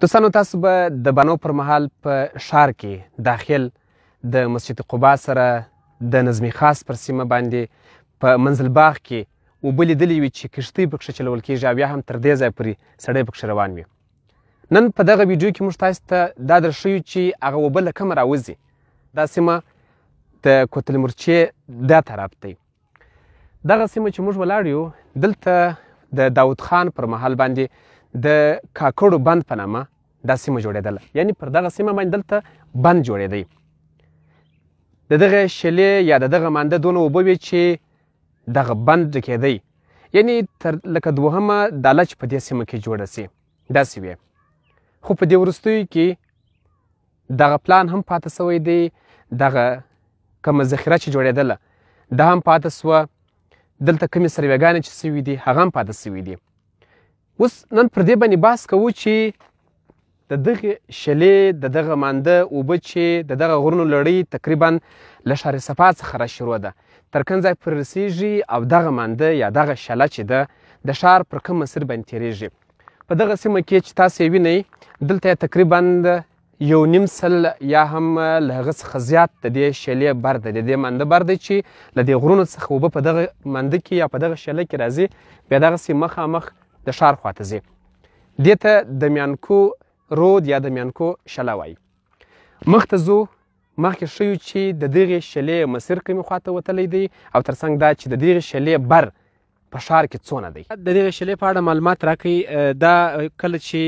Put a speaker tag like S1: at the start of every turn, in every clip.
S1: دوستانو تاسو به د بنو پر مهال په ښار کې داخل د مسجد قبا سره د نظمی خاص پر سیمه باندې په منزل باغ کې اوبه لیدلې وي چې کښتۍ پکښې چلول کېږي او بیا هم تر دې ځایه پورې سړی پکښې روان وي. نن په دغه ویډیو کې موږ تاسو ته دا درښیو چې هغه اوبه له کومه راوځي. دا سیمه د کوتل مرچې دا طرف دی. دغه سیمه چې موږ ولاړ یو دلته د داود خان پر مهال باندې د کاکړو بند په نامه دا سیمه جوړېدله، یعنی پر دغه سیمه باندې دلته بند جوړېدی. د دغه شلې یا د دغه مانده دونه اوبه وې چې دغه بند ډکېدی، یعنی تر لکه دوهمه داله چې په دې سیمه کې جوړه سي داسې وې. خو په دې وروستیو کې دغه پلان هم پاته سوی دی، دغه کومه ذخیره چې جوړېدله دا هم پاته سوه، دلته کومې سروېګانې چې سوي دي هغه هم پاته سوي دي. اوس نن پر دې باندې بحث کوو چې د دغې شلې د دغه مانده اوبه چې د دغه غرونو لړۍ تقریبا له ښار صفا څخه را شروع ده تر کوم ځای پورې رسېږي او دغه مانده یا دغه شله چې ده د ښار پر کوم مسیر باندې تېرېږي. په دغه سیمه کې چې تاسو یې وینئ دلته تقریبا 1.5 سل یا هم له هغه څخه زیات د دې شلې بر دی، د دې مانده بر دی چې له دې غرونو څخه اوبه په دغه مانده کې یا په دغه شله کې راځي، بیا دغسې مخامخ د ښار خواته ځي. دې ته د میانکو رود یا د میانکو شله وایي. مخته ځو، مخکې ښیو چې د دغې شلې مسیر کومې خواته وتلی دی او ترڅنګ دا چې د دغې شلې بر په ښار کې څونه دی. د دغې شلې په اړه معلومات راکوئ. دا کله چې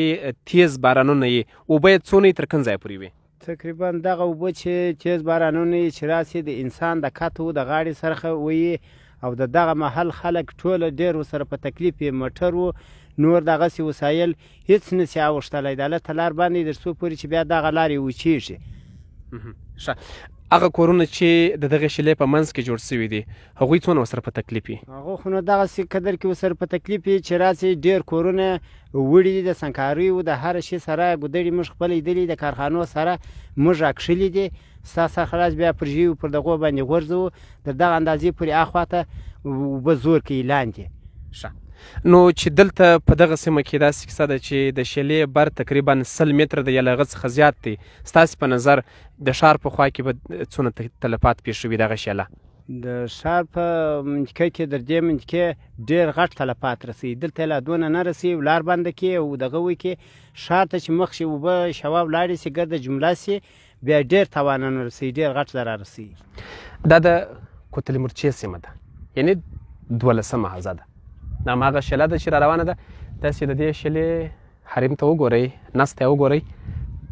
S1: تیز بارانونه یي اوبه یې څونه تر کوم ځای پورې وي؟
S2: تقریبا دغه اوبه چې تیز بارانونه یي چې راسي د انسان د کتو د غاړې سرخه وي او د دغه محل خلک ټوله ډېر ورسره په تکلیف یې موټر و نور دغسې وسایل هېڅ نسي اوښتلی د هلته لار باندې تر څو پورې چې بیا دغه لارې وچېږي.
S1: هغه کورونه چې د دغې شلې په منځ کې جوړ سوي دي هغوی څونه ورسره په تکلیف وي؟
S2: هغو خو نو دغسې قدر کې ورسره په تکلیف وي چې راسي ډېر کورونه وړي دي د سنګکاریو د هر شي سره ګودړي موږ خپل لیدلي د کارخانو سره موږ راکښلي دي. ستا خلاص بیا پر ژیو پر دغو باندې غورځوو د دغه اندازې پورې اخواته اوبه زور کوي لاندې.
S1: نو چې دلته په دغه سیمه کې داسې کیسه ده چې د شلې بر تقریبا 100 متره دی یا له هغه څخه زیات دی. ستاسې په نظر د ښار په خوا کې به څونه تلفات پېښ شوي دغه شله؟
S2: د ښار په منطقه کې در دې منطقې ډېر غټ تلفات رسوي، دلته لا دونه نه رسوي، لار بنده کې او دغه وی کې ښار ته چې مخ شي اوبه شوا ولاړې سي ګرده جمله سي بیا ډېر تاوانونه رسوي، ډېر غټ ضرر رسوي.
S1: دا د کوتل مرچې سیمه ده، یعنی 12مه حوزه ده. دا هماغه شله ده چې را روانه ده. تاسې د دې شلې حریم ته وګورئ، نس ته وګورئ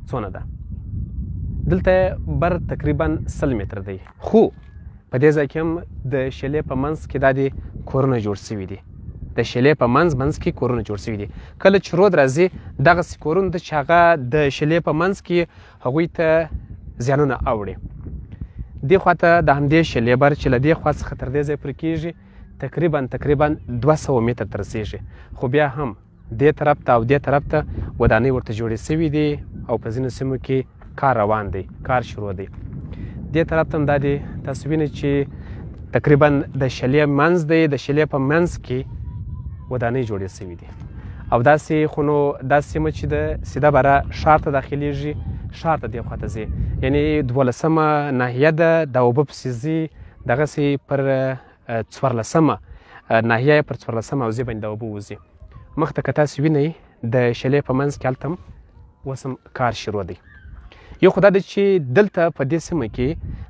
S1: څونه ده. دلته بر تقریبا 100 متره دی، خو په دې ځای کې هم د شلې په منځ کې دا د کورونه جوړ سوي دي. د شلې په منځ کې کورونه جوړ سوي دي. کله چې رود راځي دغسې کورونه ده چې هغه د شلې په منځ کې هغوی ته زیانونه اوړي. دې خواته د همدې شلې بر چې له دې خوا څخه تر دې ځای پورې کېږي تقریبا 200 متره ته رسېږي، خو بیا هم دې طرف ته او دې طرف ته ودانۍ ورته جوړې سوي دي او په ځینو سیمو کې کار روان دی، کار شروع دی. دې طرف ته هم دا دی تاسو وینئ چې تقریبا د شلې منځ دی، د شلې په منځ کې ودانۍ جوړې سوي دي او داسې خو نو دا سیمه چې د سیده بره ښار ته داخلیږي، ښار ته دې خواته ځي، یعنی 12مه ناحیه ده، دا اوبه پسې ځي دغسې پر 14مه ناحیه یې پر 14مه حوزې باندې دا اوبه وځي. مخته که تاسو وینئ د شلې په منځ کې هلته هم اوس هم کار شروع دی. یو خو دا ده چې دلته په دې سیمه کې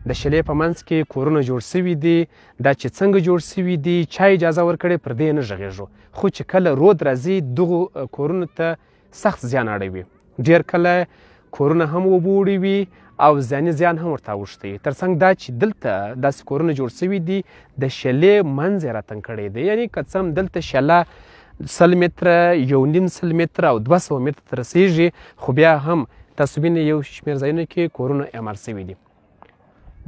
S1: د شلې په منځ کې کورونه جوړ سوي دي. دا چې څنګه جوړ سوي دي، چا اجازه ورکړې پر دې نه غږېږو، خو چې کله رود راځي دغو کورونو ته سخت زیان اړوي. ډېر کله کورونه هم اوبه وړي وي او ځاني زیان هم ورته اوښتی. ترڅنګ دا چې دلته داسې کورونه جوړ سوي دي د شلې منځ یې راتنګ کړی دی، یعنی که څه هم دلته شله 100 متره 1.5 سل متره او 200 متره ته رسېږي، خو بیا هم تاسو وینئ یو شمېر ځایونو کې کورونه اعمار سوي دي.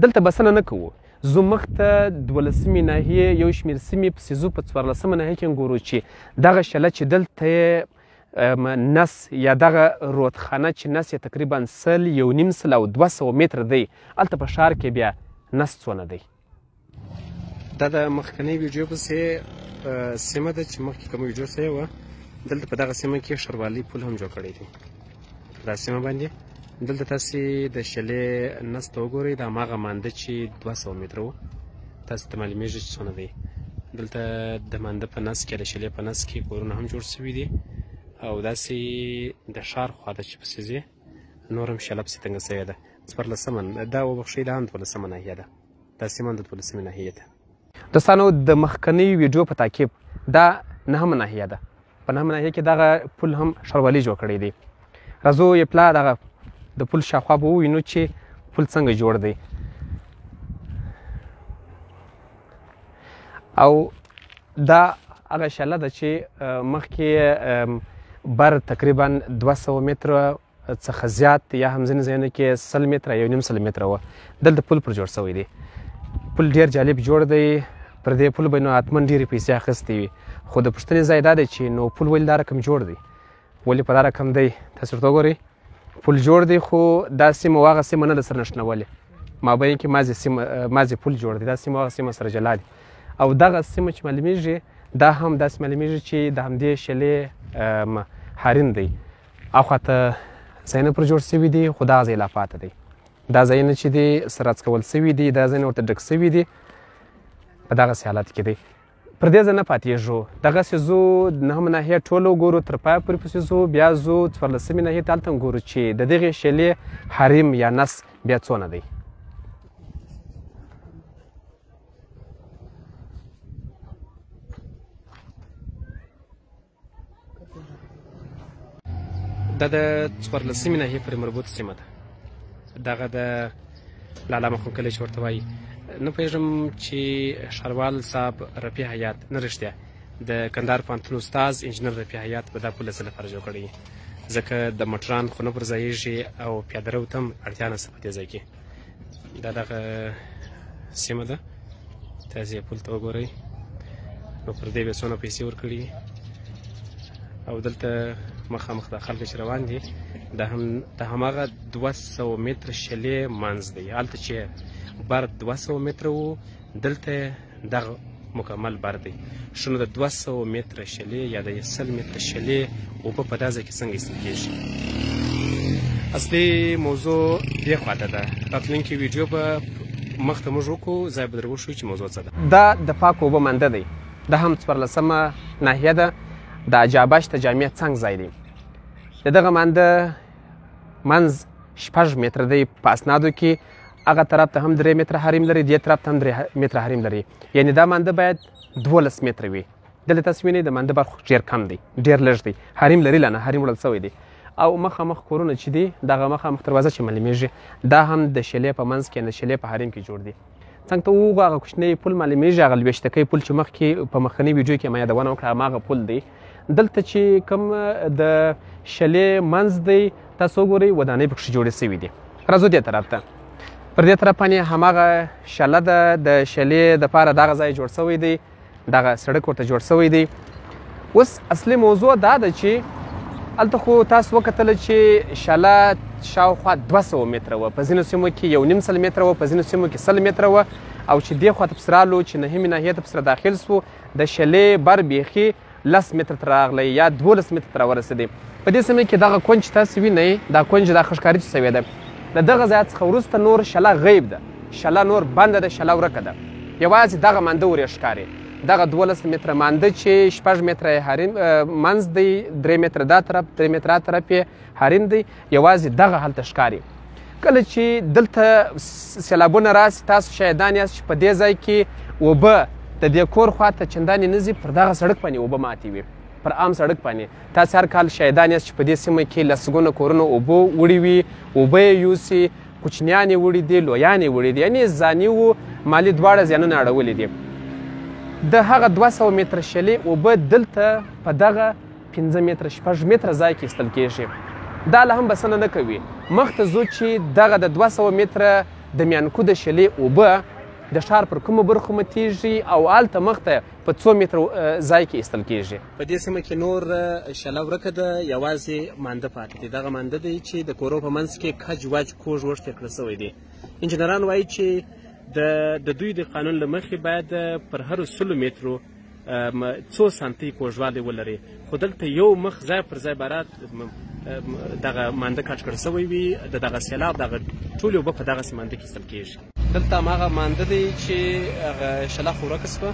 S1: دلته بسنه نه کوو، زو مخته 12مې ناحیې یو شمېر سیمې پسې ځو په 14مه ناحیه کې ګورو چې دغه شله چې دلته نس یا دغه رودخانه چې نس یې تقریبا 100 1.5 سل او 200 متره دی، هلته په ښار کې بیا نس څونه دی. دا د مخکنۍ ویډیو پسې سیمه ده چې مخکې کومه ویډیو سوې وه، دلته په دغه سیمه کې ښاروالۍ پل هم جوړ کړی دی. په دا سیمه باندې. دلته تاسې د شلې نس ته وګورئ، دا هماغه مانده چې 200 متره و، تاسې ته معلومیږي چې څونه دی. دلته د مانده په نس کې، د شلې په نس کې کورونه هم جوړ شوي دي، او داسې د ښار خواته چې پسې ځې نور هم شله پسې تنګه شوې ده. 14 دا وبخښئ، دا هم 12 ناحیه ده، دا سیمه د 12 ناحیې ده. دوستانو د مخکنۍ ویډیو په تعقیب دا 9 ناحیه ده. په 9 ناحیه کې دغه پل هم ښاروالي جوړ کړی دی. راځو یې پلا دغه د پل شاوخوا به ووینو چې پل څنګه جوړ دی. او دا هغه شله ده چې مخکې بر تقریبا 200 متره څخه زیات یا هم ځینې ځایونو کې 100 متره، 1.5 متره وه. دلته پل پر جوړ شوی دی. پل ډېر جالب جوړ دی. پر دې پل به نو حتما ډېرې پیسې اخیستې وي، خو د پوښتنې ځای دا دی چې نو پل ولې دا رقم جوړ دی؟ ولې په دا رقم دی؟ تاسې ورته وګورئ، پل جوړ دی خو دا سیمه هغه سیمه نه ده سره نښلولې. مابین کې مازې پل جوړ دی، دا سیمه هغه سیمه سره جلا دي. او دغه سیمه چې معلومیږي دا هم داسې معلومیږي چې د همدې شلې حریم دی. اخواته ځایونه پر جوړ شوي دي، خو دغه ځای لا پاته دی. دا ځایونه چې دي سره اڅکول شوي دي، دا ځایونه ورته ډک شوي دي، په دغسې حالت کې دی. پر دې ځای نه پاتېږو، دغسې ځو 9 ناحیه ټوله وګورو، تر پایه پورې پسې ځو، بیا ځو 14 ناحیې ته، هلته هم ګورو چې د دغې شلې حریم یا نس بیا څونه دی. دا د 14 ناحیې پورې مربوط سیمه ده. دغه د لالا مخون کلی چې ورته وایي. نه پوهېږم چې ښاروال صاحب رفیع حیات، نه رښتیا د کندهار پوهنتون استاز انجینر رفیع حیات به دا پل د څه لپاره جوړ کړی، ځکه د موټران خو نه پر ځایېږي او پیاده رو ته هم اړتیا نشته په دې ځای کې. دا دغه سیمه ده، تاسې پل ته وګورئ، نو پر دې به څونه پیسې ورکړي. او دلته مخامخ د خلک چې روان دي، د هماغه 200 متره شلې منځ دی. هلته چې بر 200 متره و، دلته دغه مکمل بر دی. شنو د 200 متره شلې یا د 100 متره شلې اوبه په دا ځای کې څنګه ایستل کېږي؟ اصلي موضوع دې خواته ده. راتلونکي ویډیو به مخ ته موږ وکړو، ځای به در وښیو چې موضوع څه ده. دا د پاکو اوبه منده دی. دا هم 14 ناحیه ده. د اجابشت جامع څنګ ځای دی. د دغه مانده منځ 6 متره دی. په اسنادو کې هغه طرف ته هم 3 متره حریم لري، دې طرف ته هم 3 متره حریم لري. یعنې دا مانده باید 12 متره وي. دلته تاسو وینئ د مانده برخه ډېر کم دی، ډېر لږ دی. حریم لري لا نه، حریم وړل شوی دی. او مخامخ کورونه چې دي، دغه مخامخ دروازه چې معلومیږي، دا هم د شلې په منځ کې، د شلې په حریم کې جوړ دی. څنګه ته وګورو هغه کوچنی پل معلومیږي، هغه لویشتکی پل چې مخکې په مخکنۍ ویډیو کې ما یادونه وکړه، هماغه پل دی. دلته چې کوم د شلې منځ دی، تاسو وګورئ ودانۍ پکښې جوړې شوي دي. راځو دې طرف ته. پر دې طرف باندې هماغه شله ده، د شلې دپاره دغه ځای جوړ شوی دی، دغه سړک ورته جوړ شوی دی. اوس اصلي موضوع دا ده چې هلته خو تاسو وکتله چې شله شاوخوا 200 متره وه، په ځینو سیمو کې 1.5 متره وه، په ځینو سیمو کې 100 متره وه. او چې دې خواته پسې رالو چې 9 ناحیې ته پسې داخل سو، د شلې بر بیخي 10 متره ته راغلی یا 12 متره ته راورسېدی. په دې سیمه کې دغه کونج تاسو وینئ، دا کونج دا ښکاري چې شوې ده. د دغه ځای څخه وروسته نور شله غیب ده، شله نور بنده ده، شله ورکه ده. یوازې دغه مانده ورې ښکاري. دغه 12 متره مانده چې 6 متره حریم منځ دی، 3 متره دا طرف، 3 متره طرف یې حریم دی، یوازې دغه هلته ښکاري. کله چې دلته سیلابونه راسي، تاسو شاهدان یاست چې په دې ځای کې اوبه د دې کور خواته چندانې نه ځي، پر دغه سړک باندې اوبه ماتې وي، پر عام سړک باندې. تاسو هر کال شاهدان یاست چې په دې سیمه کې لسګونه کورونه اوبه وړي وي، اوبه یې یوسي، کوچنیان یې وړي دي، لویان یې وړي دي، یعنې ځاني و مالي دواړه زیانونه اړولي دي. د هغه 200 متره شلې اوبه دلته په دغه 5 متره 6 متره ځای کې ایستل کېږي. دا لا هم بسنه نه کوي. مخته ځو چې دغه د 200 متره د میانکو د شلې اوبه د ښار پر کومو برخو متیږي او هلته مخته په 2 متره ځای کې ایستل کېږي. په دې سیمه کې نور شله ورکه ده، یوازې مانده پاتې دی. دغه مانده دی چې د کورو په منځ کې کج وج کوږ وږ تېر کړل شوی دی. انجینران وایي چې د دوی د قانون له مخې باید پر هرو 100 مترو 2 سانتي کوږوالی ولري، خو دلته یو مخ ځای پر ځای بارات دغه مانده کټ کړی شوی وي د دغه سیلاب دغه ټولې اوبه په دغسې مانده کې ایستل کېږي. دلته هماغه مانده دی چې هغه شلخ ورکه شوه.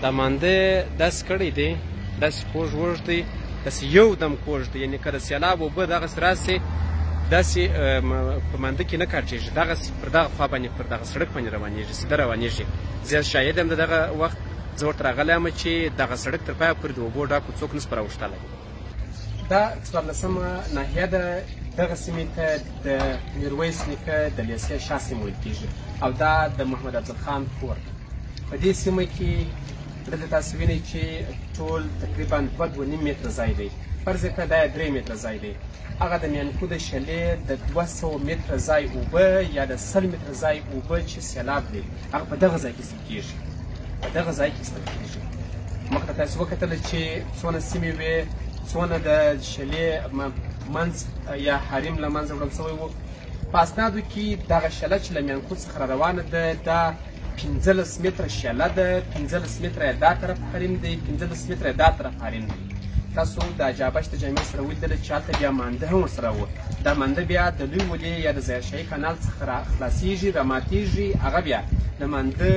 S1: دا مانده داسې کړی دی، داسې کوږ وږ دی، داسې یو دم کوږ دی، یعنې که د سیلاب اوبه دغسې راسي داسې په مانده کې نه کاټېږي، دغسې پر دغه خوا باندې پر دغه سړک باندې روانېږي، سیده روانېږي. زه شاهد یم د دغه وخت، زه ورته راغلی یم چې دغه سړک تر پایه پورې د اوبو ډک څوک نه شي راوښتلی. دا 14مه ناحیه ده. دغه سیمې ته د میرویس نیکه د لیسې شا سیمه ویل کېږي او دا د محمد افضل خان کور ده. په دې سیمه کې دلته تاسو وینئ چې ټول تقریبا 2.5 متره ځای دی، فرض کړه دا 3 متره ځای دی. هغه د میانکو د شلې د 200 متره ځای اوبه یا د 100 متره ځای اوبه چې سیلاب دی هغه په دغه ځای کې ایستل کېږي، په دغه ځای کې ایستل کېږي. مخته تاسو وکتله چې څونه سیمې وې، څونه د شلې منځ یا حریم له منځه وړل شوی و. په اسنادو کې دغه شله چې له میانکو څخه را روانه ده دا 15 متره شله ده، 15 متره یې دا طرف حریم دی، 15 متره یې دا طرف حریم دی. تاسو د اجابش د جامع سره ولیدله چې هلته بیا مانده هم ورسره و. دا مانده بیا د لوی ولې یا د ظاهرشاهي کانال څخه خلاصېږي، راماتېږي. هغه بیا د مانده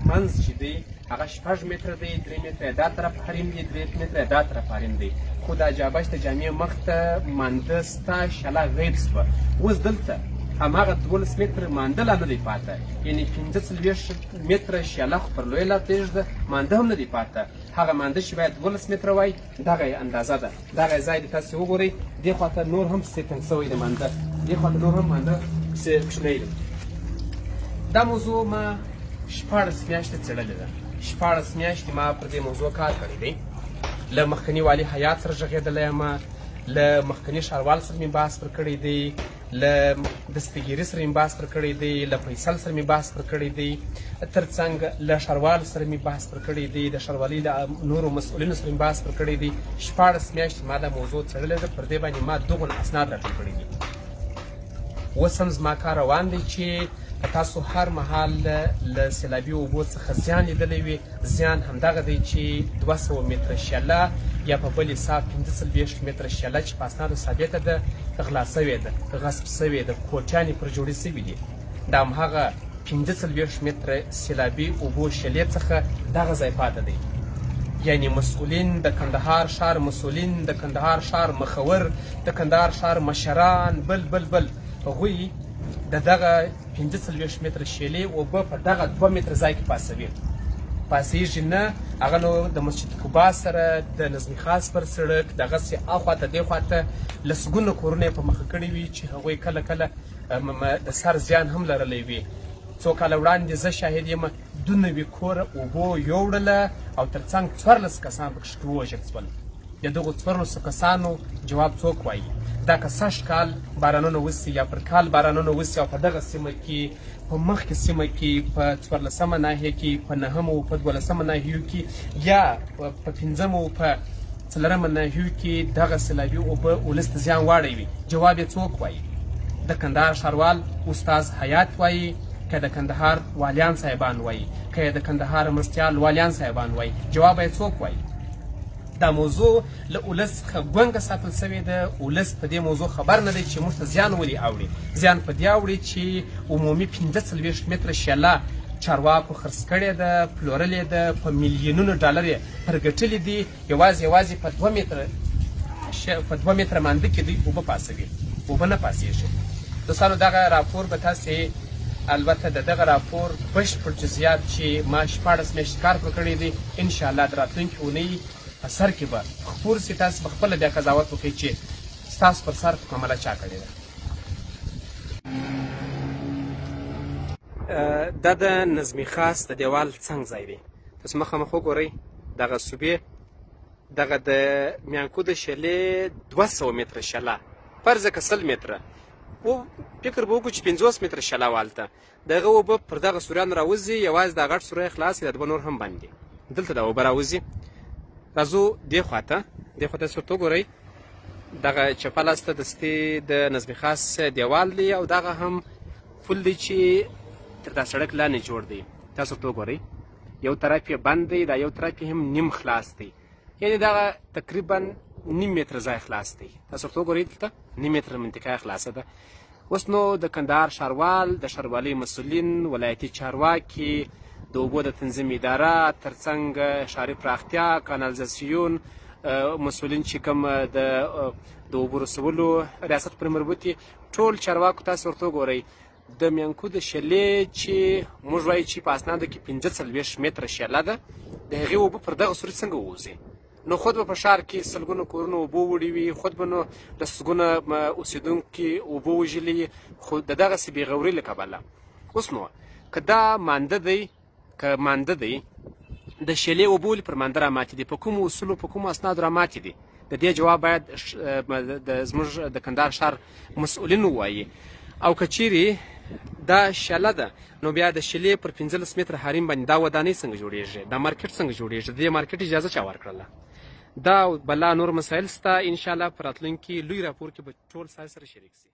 S1: منځ چې دی هغه 6 متره دی، 3 متره یې دا طرف حریم دی، 3 متره یې دا طرف حریم دی. خو د اجابش د جامع مخ ته مانده ستا شله غیب شوه. اوس دلته هماغه 12 متره مانده لا نه دی پاته، یعنې 45 متره شله خو پر لویه لا پرېږده، مانده هم نه دی پاته. هغه مانده چې باید 12 متره وای دغه یې اندازه ده. دغه ځای د تاسې وګورئ، دې خواته نور هم پسې تنګ شوی دی مانده، دې خواته نور هم مانده پسې کوچنی دی. دا موضوع ما 14 میاشتې څېړلې ده، 14 میاشتې ما پر دې موضوع کار کړی دی. له مخکني والي حیات سره غږېدلی یم، له مخکني ښاروال سره مې بحث پر کړی دی، له دستګیري سره مې بحث پر کړی دی، له فیصل سره مې بحث پر کړی دی، تر څنګ له ښاروال سره مې بحث پر کړی دی، د ښاروالۍ له نورو مسؤلینو سره مې بحث پر کړی دی. 14 میاشتې ما دا موضوع څېړلې ده، پر دې باندې ما دغونه اسناد راټول کړي دي. اوس هم زما کار روان دی چې تاسو هر مهال له سیلابي اوبو څخه زیان لیدلی وي. زیان همدغه دی چې 200 متره شله یا په بل حساب 45 متره شله چې په اسنادو ثابته ده غلا سوې ده، غصب سوې ده، کوټیانې پر جوړې سوي دي. دا همهغه 45 متره سیلابي اوبو شلې څخه دغه ځای پاته دی. یعنې مسؤلین، د کندهار ښار مسؤلین، د کندهار ښار مخور، د کندهار ښار مشران، بل هغوی د دغه 45 متره شیلې اوبه په دغه 2 متره ځای کې پاسوي. پاسېږي نه، هغه نو د مسجد قبا سره د نظمي خاص پر سړک دغسې اخواته دې خواته لسګونه کورونه یې په مخه کړي وي چې هغوی کله کله د سر زیان هم لرلی وي. څو کاله وړاندې زه شاهد یم 2 کوره اوبو یوړله او تر څنګ 14 کسان پکښې ووژل شول. د دغو 14 کسانو جواب څوک وایي؟ دا که 60 کال بارانونه وسي یا پر کال بارانونه وسي او په دغه سیمه کې په مخکې سیمه کې په 14مه ناحیه کې په 9مه او په 12مه ناحیو کې یا په 5مه او په 4مه ناحیو کې دغه سیلابي اوبه ولس ته زیان واړوي، جواب یې څوک وایي؟ د کندهار ښاروال استاد حیات وایي، که د کندهار والیان صاحبان وایي، که د کندهار مرستیال والیان صاحبان وایي، جواب یې څوک وایي؟ دا موضوع له ولس څخه ګونګه ساتل سوې ده. ولس په دې موضوع خبر نه دی چې موږ ته زیان ولې اوړي. زیان په دې اوړي چې عمومي 15 متره شله چارواکو خرڅ کړې ده، پلورلې ده، په میلیونونو ډالر یې پرګټلي دي. یوازې په 2 متره مانده کې دوی اوبه پاسوي، اوبه نه پاسېږي. دوستانو دغه راپور به تاسې البته د دغه راپور بشپړ جزئیات چې ما 14 میاشتې کار پر کړی دی انشاءالله د راتلونکې اونۍ په سر کې به خپور سي. تاسو به خپله بیا قضاوت وکړئ چې ستاسو پر سر معامله چا کړې ده. دا د نظمي خاص د دیوال څنګ ځای دی. تاسو مخامخ وګورئ دغه صوبې، دغه د میانکو د شلې 200 متره شله، فرض که 100 متره و فکر به وکړو چې 50 متره شله والته دغه اوبه پر دغه سوریان راوځي. یوازې دا غټ سوری خلاص دی، دا دوه نور هم بند دي. دلته دا اوبه راوځي. راځو دې خواته تاسو ورته وګورئ. دغه چپه لاسته دستې د نظمي خاص دیوال دی او دغه هم پل دی چې تر دا سړک لاندې جوړ دی. تاسو ورته وګورئ، یو طرف یې بند دی، دا یو طرف یې هم نیم خلاص دی. یعنې دغه تقریبا نیم متر ځای خلاص دی. تاسو ورته وګورئ دلته نیم متر منطقه خلاصه ده. اوس نو د کندهار ښاروال، د ښاروالۍ مسؤلین، ولایتي چارواکي، د اوبو د تنظیم اداره، ترڅنګ ښاري پراختیا، کانالزاسیون مسؤلین چې کوم د اوبو رسولو ریاست پورې مربوط دي، ټول چارواکو تاسو ورته وګورئ د میانکو د شلې چې موږ وایو چې په اسنادو کې 45 متره شله ده، د هغې اوبه پر دغه صورت څنګه ووځي؟ نو خود به په ښار کې سلګونه کورونه اوبه وړي وي، خود به نو لسګونه اوسېدونکي اوبه وژلي، خو د دغسې بېغورۍ له کبله. اوس نو که دا مانده دی، که مانده دی د شلې اوبه ولې پر مانده راماتې دي؟ په کومو اصولو، په کومو اسنادو راماتې دي؟ د دې جواب باید زموږ د کندهار ښار مسؤلین ووایي. او که چیرې دا شله ده نو بیا د شلې پر 15 متره حریم باندې دا ودانۍ څنګه جوړېږي؟ دا مارکیټ څنګه جوړېږي؟ د دې مارکیټ اجازه چا ورکړله؟ دا بلا نور مسایل سته. انشاءالله په راتلونکي لوی راپور کې به ټول سره شریک سي.